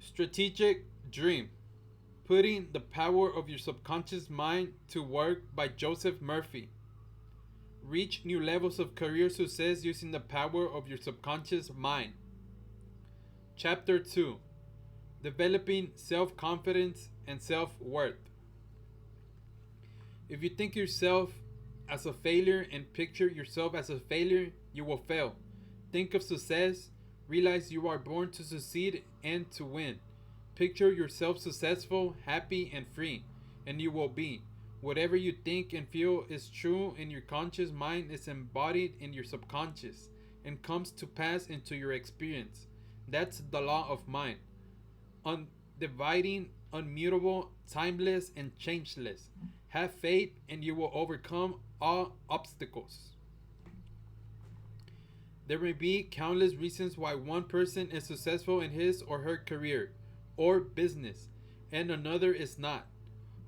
Strategic Dream: Putting the Power of Your Subconscious Mind to Work by Joseph Murphy. Reach new levels of career success using the power of your subconscious mind. Chapter 2: Developing Self Confidence and Self Worth. If you think yourself as a failure and picture yourself as a failure, you will fail. Think of success, realize you are born to succeed and to win. Picture yourself successful, happy, and free, and you will be. Whatever you think and feel is true in your conscious mind is embodied in your subconscious and comes to pass into your experience. That's the law of mind. Undividing, unmutable, timeless, and changeless. Have faith and you will overcome all obstacles. There may be countless reasons why one person is successful in his or her career or business and another is not.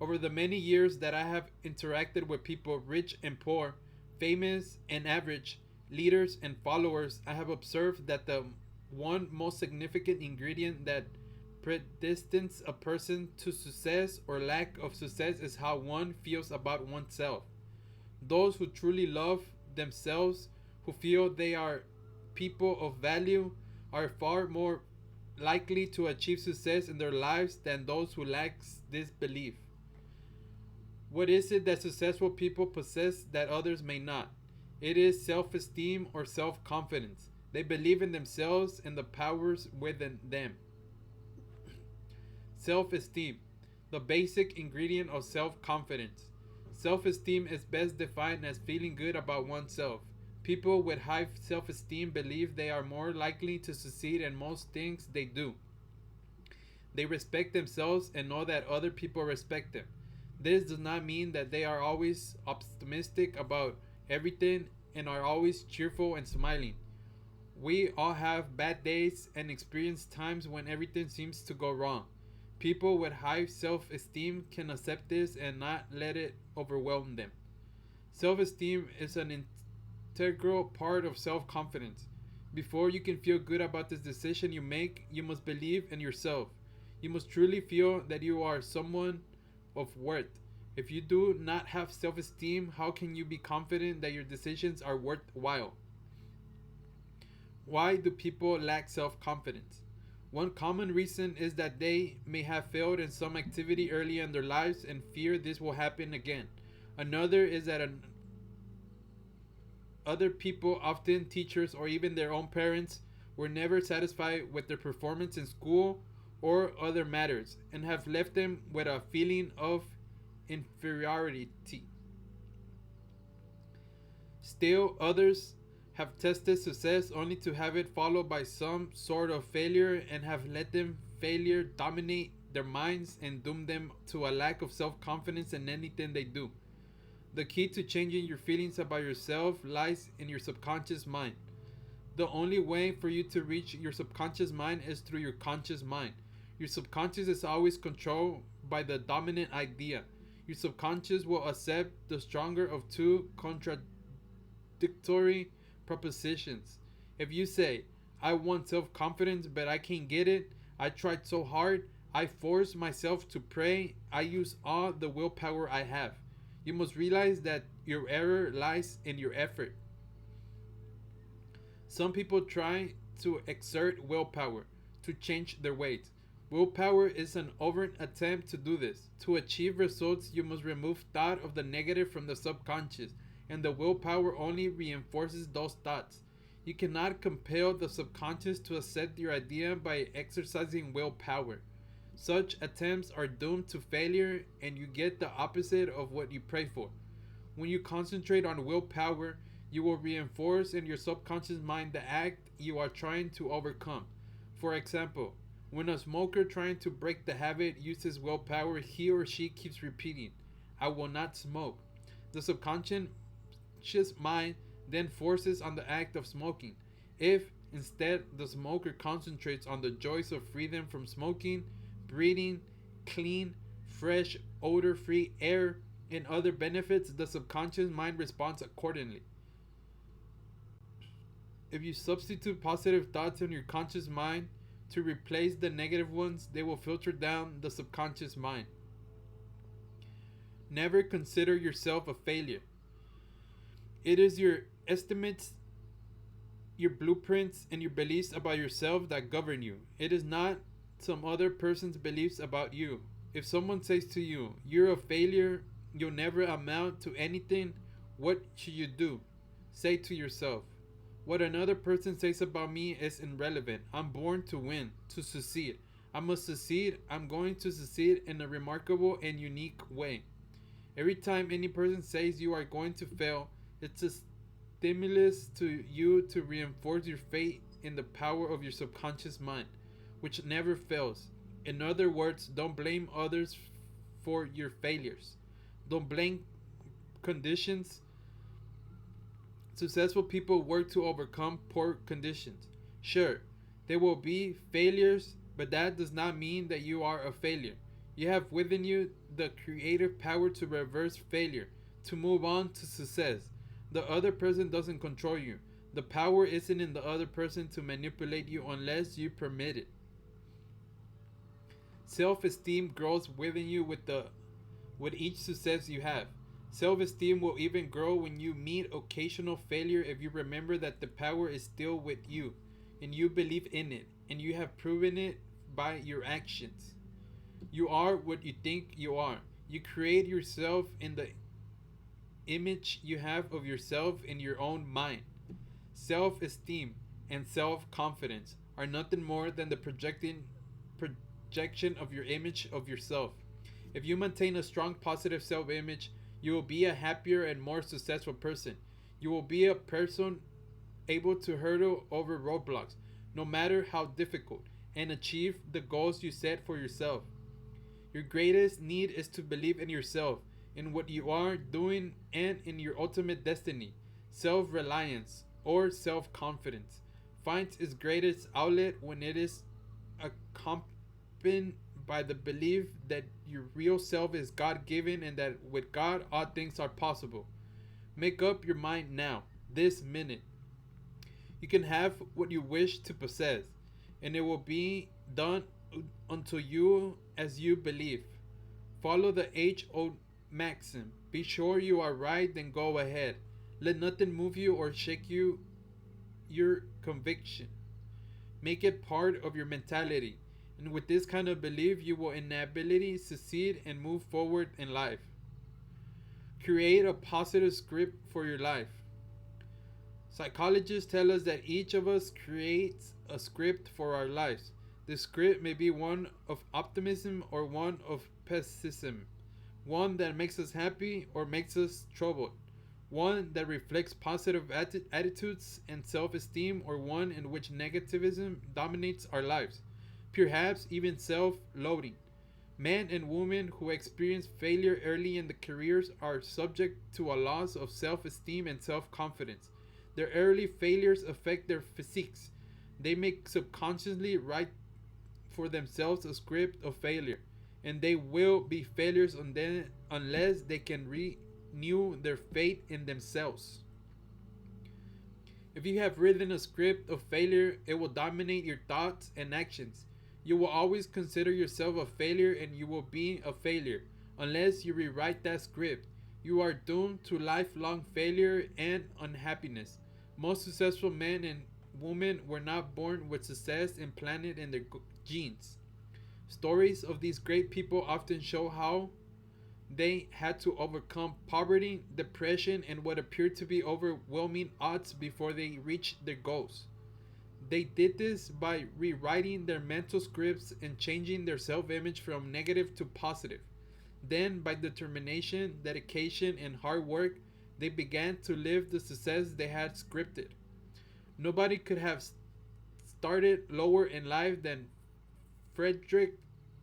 Over the many years that I have interacted with people rich and poor, famous and average, leaders and followers, I have observed that the one most significant ingredient that predestines a person to success or lack of success is how one feels about oneself. Those who truly love themselves, who feel they are people of value, are far more likely to achieve success in their lives than those who lack this belief. What is it that successful people possess that others may not? It is self esteem or self confidence. They believe in themselves and the powers within them. Self esteem, the basic ingredient of self confidence. Self esteem is best defined as feeling good about oneself. People with high self esteem believe they are more likely to succeed in most things they do. They respect themselves and know that other people respect them. This does not mean that they are always optimistic about everything and are always cheerful and smiling. We all have bad days and experience times when everything seems to go wrong. People with high self esteem can accept this and not let it overwhelm them. Self esteem is an integral part of self confidence. Before you can feel good about this decision you make, you must believe in yourself. You must truly feel that you are someone of worth. If you do not have self esteem, how can you be confident that your decisions are worthwhile? Why do people lack self confidence? One common reason is that they may have failed in some activity early in their lives and fear this will happen again. Another is that other people, often teachers or even their own parents, were never satisfied with their performance in school or other matters and have left them with a feeling of inferiority. Still, others have tested success only to have it followed by some sort of failure and have let them failure dominate their minds and doom them to a lack of self-confidence in anything they do. The key to changing your feelings about yourself lies in your subconscious mind. The only way for you to reach your subconscious mind is through your conscious mind. Your subconscious is always controlled by the dominant idea. Your subconscious will accept the stronger of two contradictory propositions. If you say, I want self confidence but I can't get it, I tried so hard, I force myself to pray, I use all the willpower I have. You must realize that your error lies in your effort. Some people try to exert willpower to change their ways. Willpower is an overt attempt to do this. To achieve results, you must remove thought of the negative from the subconscious, and the willpower only reinforces those thoughts. You cannot compel the subconscious to accept your idea by exercising willpower. Such attempts are doomed to failure and you get the opposite of what you pray for. When you concentrate on willpower, you will reinforce in your subconscious mind the act you are trying to overcome. For example, when a smoker trying to break the habit uses willpower, he or she keeps repeating, I will not smoke. The subconscious mind then forces on the act of smoking. If instead the smoker concentrates on the joys of freedom from smoking, breathing clean, fresh, odor-free air, and other benefits, the subconscious mind responds accordingly. If you substitute positive thoughts in your conscious mind, to replace the negative ones, they will filter down the subconscious mind. Never consider yourself a failure. It is your estimates, your blueprints, and your beliefs about yourself that govern you. It is not some other person's beliefs about you. If someone says to you, "You're a failure, you'll never amount to anything," what should you do? Say to yourself, "What another person says about me is irrelevant. I'm born to win, to succeed. I must succeed. I'm going to succeed in a remarkable and unique way." Every time any person says you are going to fail, it's a stimulus to you to reinforce your faith in the power of your subconscious mind, which never fails. In other words, don't blame others for your failures. Don't blame conditions. Successful people work to overcome poor conditions. Sure, there will be failures, but that does not mean that you are a failure. You have within you the creative power to reverse failure, to move on to success. The other person doesn't control you. The power isn't in the other person to manipulate you unless you permit it. Self-esteem grows within you with each success you have. Self-esteem will even grow when you meet occasional failure if you remember that the power is still with you and you believe in it and you have proven it by your actions. You are what you think you are. You create yourself in the image you have of yourself in your own mind. Self-esteem and self-confidence are nothing more than the projection of your image of yourself. If you maintain a strong positive self-image, you will be a happier and more successful person. You will be a person able to hurdle over roadblocks, no matter how difficult, and achieve the goals you set for yourself. Your greatest need is to believe in yourself, in what you are doing, and in your ultimate destiny. Self-reliance or self-confidence finds its greatest outlet when it is accompanied by the belief that your real self is God-given and that with God all things are possible. Make up your mind now, this minute. You can have what you wish to possess, and it will be done unto you as you believe. Follow the age-old maxim: be sure you are right, then go ahead. Let nothing move you or shake your conviction. Make it part of your mentality. And with this kind of belief, you will inevitably succeed and move forward in life. Create a positive script for your life. Psychologists tell us that each of us creates a script for our lives. The script may be one of optimism or one of pessimism, one that makes us happy or makes us troubled, one that reflects positive attitudes and self-esteem, or one in which negativism dominates our lives, perhaps even self-loathing. Men and women who experience failure early in their careers are subject to a loss of self-esteem and self-confidence. Their early failures affect their physiques. They make subconsciously write for themselves a script of failure, and they will be failures unless they can renew their faith in themselves. If you have written a script of failure, it will dominate your thoughts and actions. You will always consider yourself a failure, and you will be a failure unless you rewrite that script. You are doomed to lifelong failure and unhappiness. Most successful men and women were not born with success implanted in their genes. Stories of these great people often show how they had to overcome poverty, depression, and what appeared to be overwhelming odds before they reached their goals. They did this by rewriting their mental scripts and changing their self-image from negative to positive. Then, by determination, dedication, and hard work, they began to live the success they had scripted. Nobody could have started lower in life than Frederick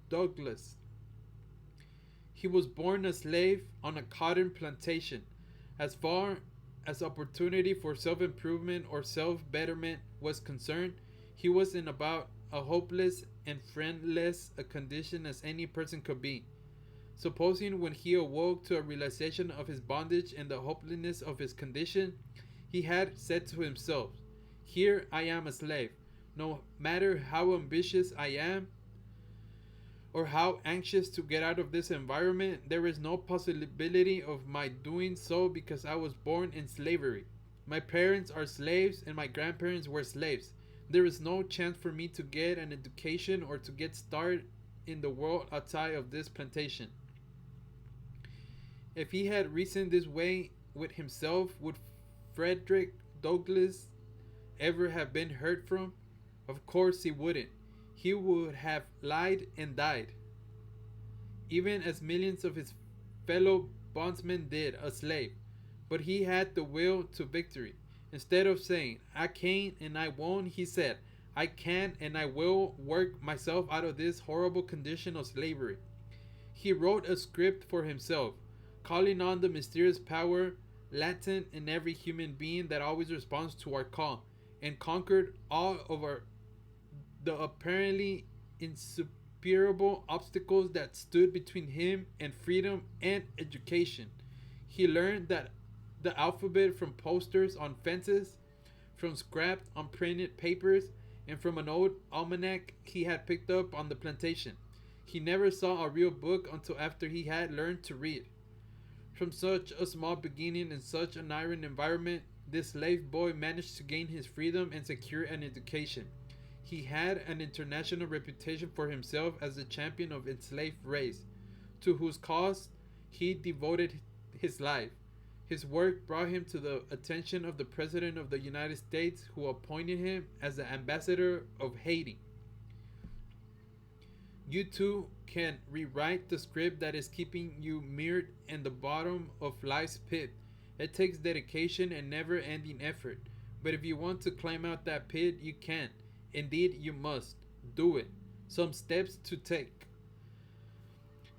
Douglass. He was born a slave on a cotton plantation. As far as opportunity for self-improvement or self-betterment was concerned, he was in about a hopeless and friendless a condition as any person could be. Supposing when he awoke to a realization of his bondage and the hopelessness of his condition, he had said to himself, "Here I am a slave. No matter how ambitious I am or how anxious to get out of this environment, there is no possibility of my doing so because I was born in slavery. My parents are slaves and my grandparents were slaves. There is no chance for me to get an education or to get started in the world outside of this plantation. If he had reasoned this way with himself, would Frederick Douglass ever have been heard from? Of course he wouldn't. He would have lied and died, even as millions of his fellow bondsmen did, a slave. But he had the will to victory. Instead of saying, I can't and I won't, he said, I can and I will work myself out of this horrible condition of slavery. He wrote a script for himself, calling on the mysterious power latent in every human being that always responds to our call, and conquered all of the apparently insuperable obstacles that stood between him and freedom and education. He learned that the alphabet from posters on fences, from scraps on printed papers, and from an old almanac he had picked up on the plantation. He never saw a real book until after he had learned to read. From such a small beginning in such an iron environment, this slave boy managed to gain his freedom and secure an education. He had an international reputation for himself as the champion of enslaved race, to whose cause he devoted his life. His work brought him to the attention of the President of the United States, who appointed him as the ambassador of Haiti. You too can rewrite the script that is keeping you mired in the bottom of life's pit. It takes dedication and never ending effort. But if you want to climb out that pit, you can. Indeed, you must. Do it. Some steps to take.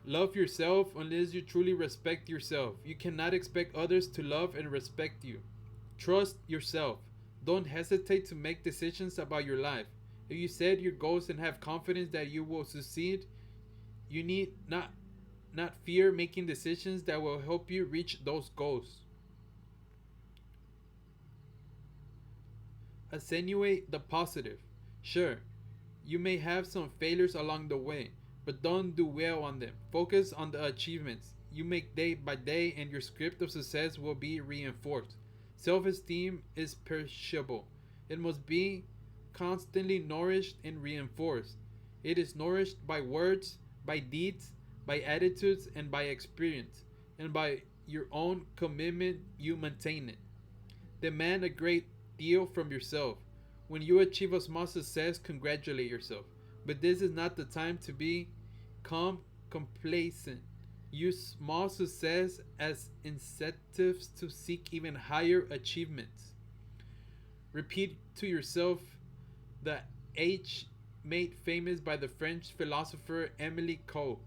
Love yourself unless you truly respect yourself. You cannot expect others to love and respect you. Trust yourself. Don't hesitate to make decisions about your life. If you set your goals and have confidence that you will succeed, you need not fear making decisions that will help you reach those goals. Attenuate the positive. Sure, you may have some failures along the way, but don't dwell on them. Focus on the achievements you make day by day, and your script of success will be reinforced. Self esteem is perishable, it must be constantly nourished and reinforced. It is nourished by words, by deeds, by attitudes, and by experience, and by your own commitment, you maintain it. Demand a great deal from yourself. When you achieve a small success, congratulate yourself. But this is not the time to become complacent. Use small success as incentives to seek even higher achievements. Repeat to yourself the H made famous by the French philosopher Emily Cole.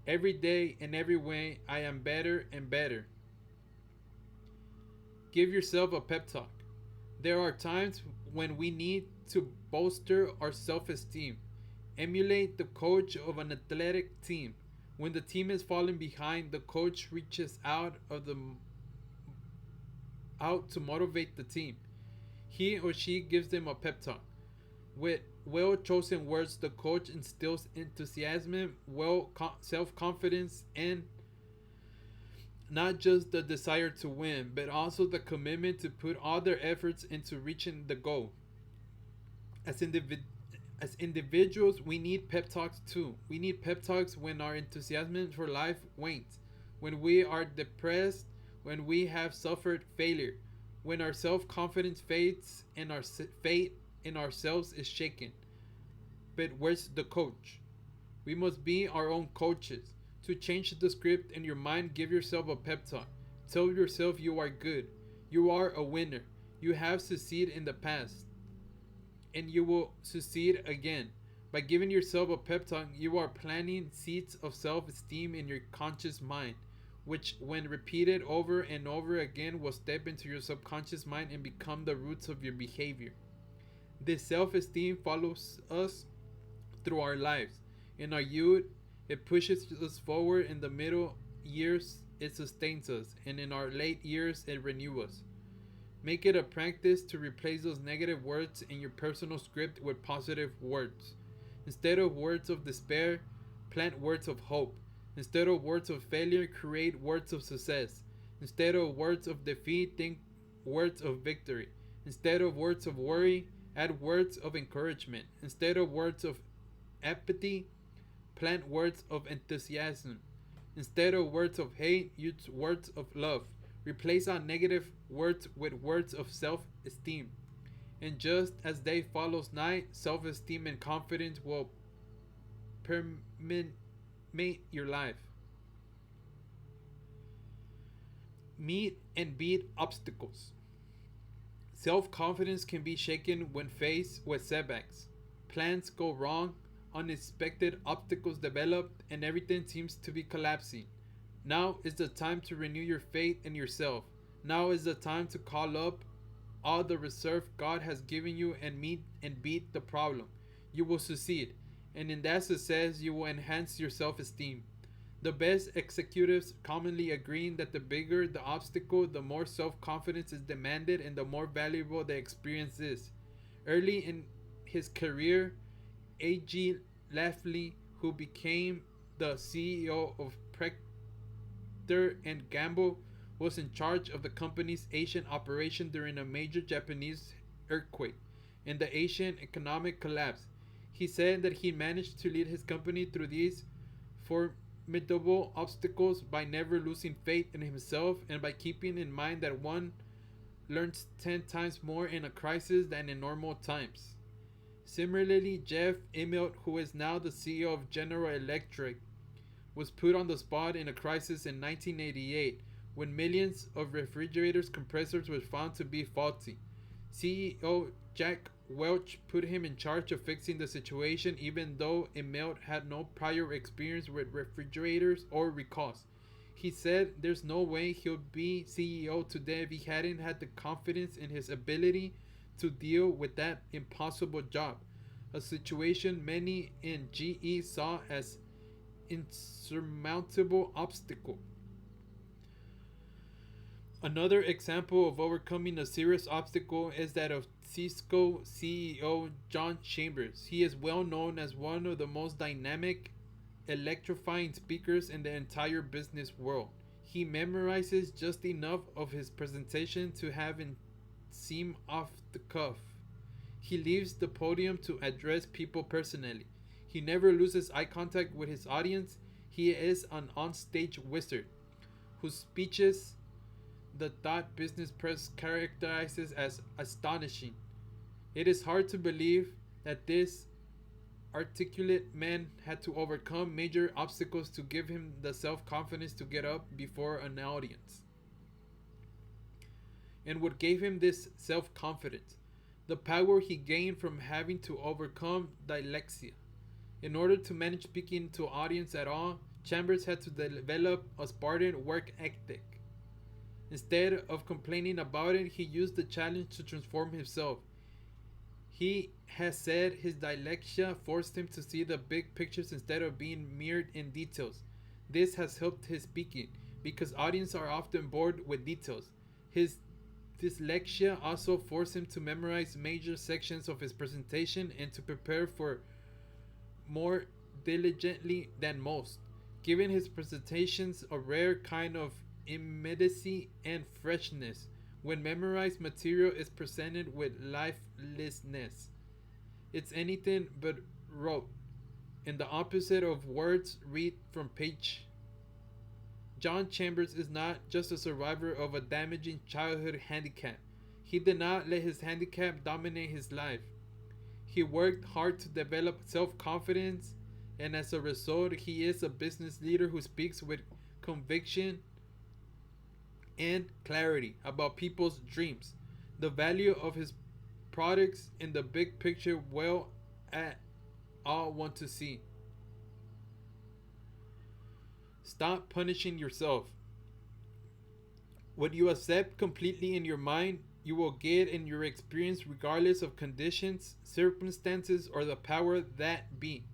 Every day and every way, I am better and better. Give yourself a pep talk. There are times when we need to bolster our self esteem. Emulate the coach of an athletic team. When the team is falling behind, the coach reaches out to motivate the team. He or she gives them a pep talk. With well chosen words, the coach instills enthusiasm, self confidence, and not just the desire to win, but also the commitment to put all their efforts into reaching the goal. As, as individuals, we need pep talks too. We need pep talks when our enthusiasm for life wanes, when we are depressed, when we have suffered failure, when our self confidence fades and our faith in ourselves is shaken. But where's the coach? We must be our own coaches. To change the script in your mind, give yourself a pep talk. Tell yourself you are good. You are a winner. You have succeeded in the past, and you will succeed again. By giving yourself a pep talk, you are planting seeds of self-esteem in your conscious mind, which, when repeated over and over again, will step into your subconscious mind and become the roots of your behavior. This self-esteem follows us through our lives. In our youth, it pushes us forward. In the middle years, it sustains us. And in our late years, it renews us. Make it a practice to replace those negative words in your personal script with positive words. Instead of words of despair, plant words of hope. Instead of words of failure, create words of success. Instead of words of defeat, think words of victory. Instead of words of worry, add words of encouragement. Instead of words of apathy, plant words of enthusiasm. Instead of words of hate, use words of love. Replace our negative words with words of self esteem. And just as day follows night, self esteem and confidence will permeate your life. Meet and beat obstacles. Self confidence can be shaken when faced with setbacks. Plans go wrong, unexpected obstacles develop, and everything seems to be collapsing. Now is the time to renew your faith in yourself. Now is the time to call up all the reserve God has given you and meet and beat the problem. You will succeed, and in that success, you will enhance your self esteem. The best executives commonly agree that the bigger the obstacle, the more self confidence is demanded and the more valuable the experience is. Early in his career, A.G. Lafley, who became the CEO of and Gamble, was in charge of the company's Asian operation during a major Japanese earthquake and the Asian economic collapse. He said that he managed to lead his company through these formidable obstacles by never losing faith in himself and by keeping in mind that one learns 10 times more in a crisis than in normal times. Similarly, Jeff Immelt, who is now the CEO of General Electric, was put on the spot in a crisis in 1988 when millions of refrigerators compressors were found to be faulty. CEO Jack Welch put him in charge of fixing the situation even though Immelt had no prior experience with refrigerators or recalls. He said there's no way he'll be CEO today if he hadn't had the confidence in his ability to deal with that impossible job, a situation many in GE saw as insurmountable obstacle. Another example of overcoming a serious obstacle is that of Cisco CEO John Chambers. He is well known as one of the most dynamic, electrifying speakers in the entire business world. He memorizes just enough of his presentation to have it seem off the cuff. He leaves the podium to address people personally. He never loses eye contact with his audience. He is an onstage wizard whose speeches the Thought Business Press characterizes as astonishing. It is hard to believe that this articulate man had to overcome major obstacles to give him the self confidence to get up before an audience. And what gave him this self confidence? The power he gained from having to overcome dyslexia. In order to manage speaking to an audience at all, Chambers had to develop a Spartan work ethic. Instead of complaining about it, he used the challenge to transform himself. He has said his dyslexia forced him to see the big pictures instead of being mired in details. This has helped his speaking because audiences are often bored with details. His dyslexia also forced him to memorize major sections of his presentation and to prepare for more diligently than most, giving his presentations a rare kind of immediacy and freshness when memorized material is presented with lifelessness. It's anything but rote, and the opposite of words read from page. John Chambers is not just a survivor of a damaging childhood handicap. He did not let his handicap dominate his life. He worked hard to develop self confidence, and as a result, he is a business leader who speaks with conviction and clarity about people's dreams, the value of his products, and the big picture well at all want to see. Stop punishing yourself. What you accept completely in your mind, you will get in your experience regardless of conditions, circumstances, or the power that be.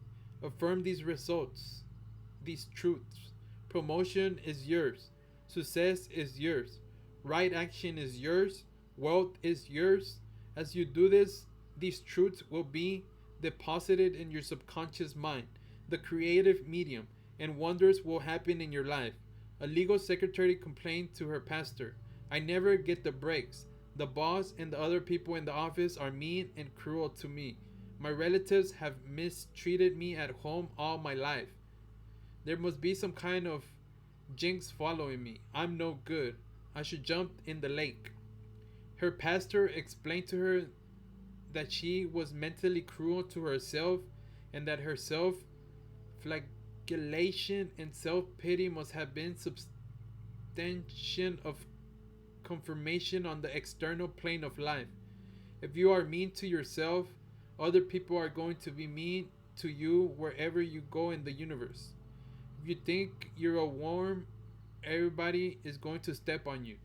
Affirm these results, these truths. Promotion is yours. Success is yours. Right action is yours. Wealth is yours. As you do this, these truths will be deposited in your subconscious mind, the creative medium, and wonders will happen in your life. A legal secretary complained to her pastor, I never get the breaks. The boss and the other people in the office are mean and cruel to me. My relatives have mistreated me at home all my life. There must be some kind of jinx following me. I'm no good. I should jump in the lake. Her pastor explained to her that she was mentally cruel to herself and that her self flagellation and self pity must have been substantiation of confirmation on the external plane of life. If you are mean to yourself, other people are going to be mean to you wherever you go in the universe. If you think you're a worm, everybody is going to step on you.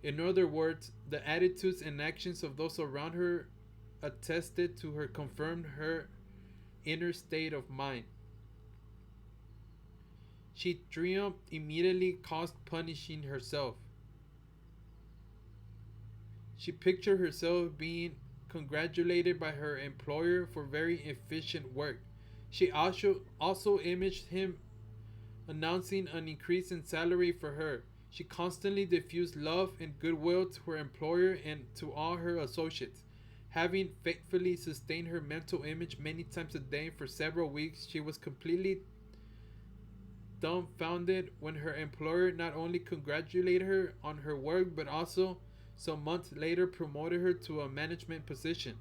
In other words, the attitudes and actions of those around her attested to her confirmed her inner state of mind. She triumphed immediately caused punishing herself. She pictured herself being congratulated by her employer for very efficient work. She also imaged him announcing an increase in salary for her. She constantly diffused love and goodwill to her employer and to all her associates. Having faithfully sustained her mental image many times a day for several weeks, she was completely dumbfounded when her employer not only congratulated her on her work but also, some months later, promoted her to a management position.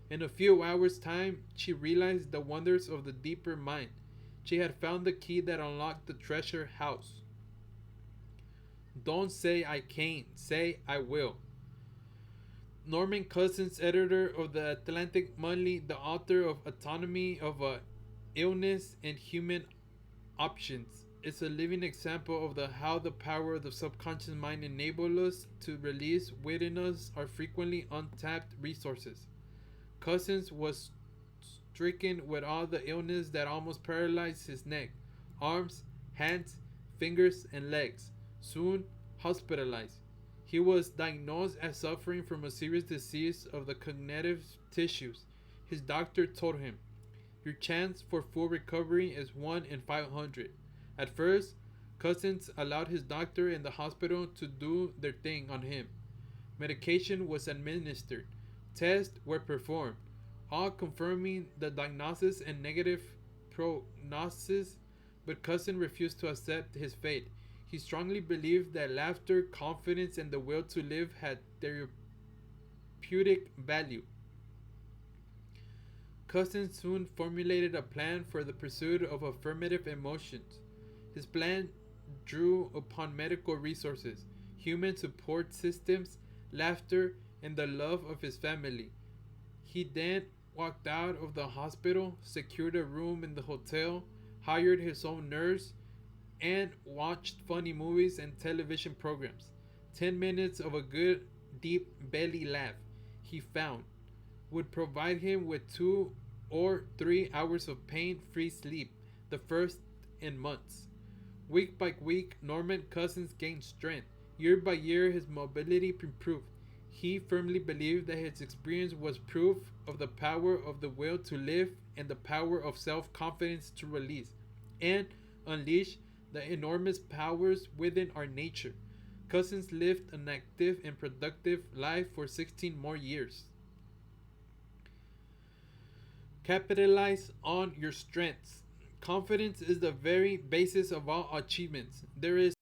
In a few hours' time, she realized the wonders of the deeper mind. She had found the key that unlocked the treasure house. Don't say I can't, say I will. Norman Cousins, editor of the Atlantic Monthly, the author of Autonomy of Illness and Human Options, is a living example of how the power of the subconscious mind enables us to release within us our frequently untapped resources. Cousins was stricken with all the illness that almost paralyzed his neck, arms, hands, fingers, and legs. Soon hospitalized, he was diagnosed as suffering from a serious disease of the cognitive tissues. His doctor told him, your chance for full recovery is 1 in 500. At first, Cousins allowed his doctor and the hospital to do their thing on him. Medication was administered. Tests were performed, all confirming the diagnosis and negative prognosis, but Cousin refused to accept his fate. He strongly believed that laughter, confidence, and the will to live had therapeutic value. Cousin soon formulated a plan for the pursuit of affirmative emotions. His plan drew upon medical resources, human support systems, laughter, and the love of his family. He then walked out of the hospital, secured a room in the hotel, hired his own nurse, and watched funny movies and television programs. 10 minutes of a good, deep belly laugh, he found, would provide him with 2 or 3 hours of pain free sleep, the first in months. Week by week, Norman Cousins gained strength. Year by year, his mobility improved. He firmly believed that his experience was proof of the power of the will to live and the power of self confidence to release and unleash the enormous powers within our nature. Cousins lived an active and productive life for 16 more years. Capitalize on your strengths. Confidence is the very basis of all achievements. There is